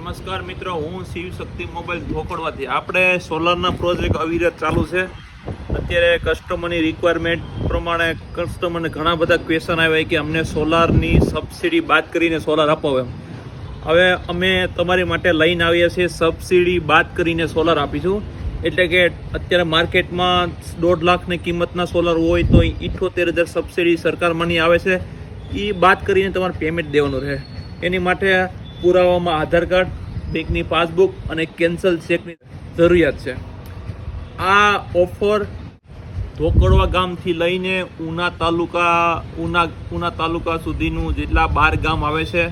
નમસ્કાર મિત્રો, હું શિવ શક્તિ મોબાઈલ ધોકડવાથી. આપણે સોલારના પ્રોજેક્ટ અવિરત ચાલુ છે. અત્યારે કસ્ટમરની રિક્વાયરમેન્ટ પ્રમાણે કસ્ટમરને ઘણા બધા ક્વેશ્ચન આવ્યા કે અમને સોલારની સબસિડી બાદ કરીને સોલાર આપો. એમ હવે અમે તમારી માટે લઈને આવીએ છીએ સબસિડી બાદ કરીને સોલાર આપીશું. એટલે કે અત્યારે માર્કેટમાં 1.5 લાખની કિંમતના સોલાર હોય તો 78,000 સબસિડી સરકારમાંની આવે છે. એ બાદ કરીને તમારે પેમેન્ટ દેવાનું રહે. એની માટે પુરાવામાં આધાર કાર્ડ, બેંકની પાસબુક અને કેન્સલ ચેકની જરૂરિયાત છે. આ ઓફર ધોકડવા ગામથી લઈને ઉના તાલુકા સુધીનું જેટલા 12 ગામ આવે છે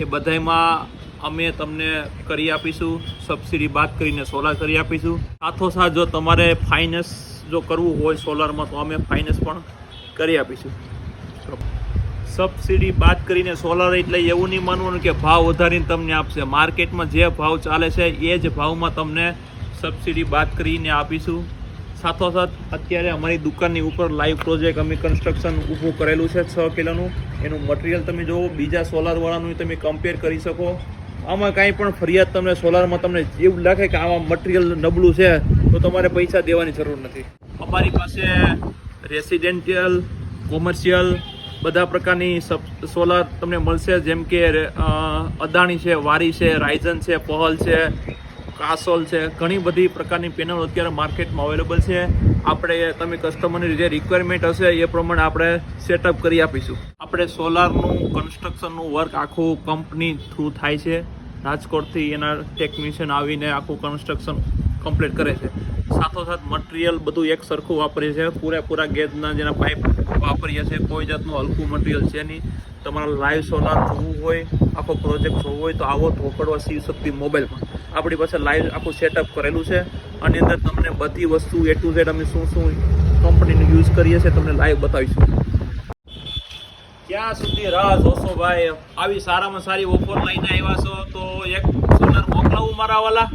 એ બધામાં અમે તમને કરી આપીશું. સબસિડી બાદ કરીને સોલાર કરી આપીશું. સાથોસાથ જો તમારે ફાઇનાન્સ જો કરવું હોય સોલારમાં તો અમે ફાઇનાન્સ પણ કરી આપીશું. સબસિડી બાદ કરીને સોલાર એટલે એવું નહીં માનવાનું કે ભાવ વધારીને તમને આપશે. માર્કેટમાં જે ભાવ ચાલે છે એ જ ભાવમાં તમને સબસિડી બાદ કરીને આપીશું. સાથોસાથ અત્યારે અમારી દુકાનની ઉપર લાઈવ પ્રોજેક્ટ અમે કન્સ્ટ્રક્શન ઊભું કરેલું છે 6 કિલોનું. એનું મટીરિયલ તમે જુઓ, બીજા સોલારવાળાનું તમે કમ્પેર કરી શકો. આમાં કાંઈ પણ ફરિયાદ તમને સોલારમાં તમને એવું લાગે કે આમાં મટીરિયલ નબળું છે તો તમારે પૈસા દેવાની જરૂર નથી. અમારી પાસે રેસિડેન્શિયલ, કોમર્શિયલ બધા પ્રકારની સોલાર તમને મળશે. જેમ કે અદાણી છે, વારી છે, રાઇઝન છે, પહલ છે, કાસોલ છે. ઘણી બધી પ્રકારની પેનલ અત્યારે માર્કેટમાં અવેલેબલ છે. આપણે તમે કસ્ટમરની જે રિક્વાયરમેન્ટ હશે એ પ્રમાણે આપણે સેટઅપ કરી આપીશું. આપણે સોલારનું કન્સ્ટ્રક્શનનું વર્ક આખું કંપની થ્રુ થાય છે. રાજકોટથી એના ટેકનિશિયન આવીને આખું કન્સ્ટ્રક્શન કમ્પ્લીટ કરે છે. સાથોસાથ મટીરિયલ બધું એક સરખું વાપરીએ છીએ. પૂરેપૂરા ગેજના જેના પાઇપ વાપરીએ છીએ. કોઈ જાતનું હલકું મટીરિયલ છે નહીં. તમારા લાઈવ સોલાર જોવું હોય, આખો પ્રોજેક્ટ જોવો હોય તો આવો ધોકડવા શિવ શક્તિ મોબાઈલમાં. આપણી પાસે લાઈવ આખું સેટઅપ કરેલું છે. આની અંદર તમને બધી વસ્તુ A to Z અમે શું કંપનીનું યુઝ કરીએ છીએ તમને લાઈવ બતાવીશું. ક્યાં સુધી રાહ જોશો ભાઈ? આવી સારામાં સારી ઓફર લઈને આવ્યા છો તો એક સોલાર મોકલાવું મારા વાલા.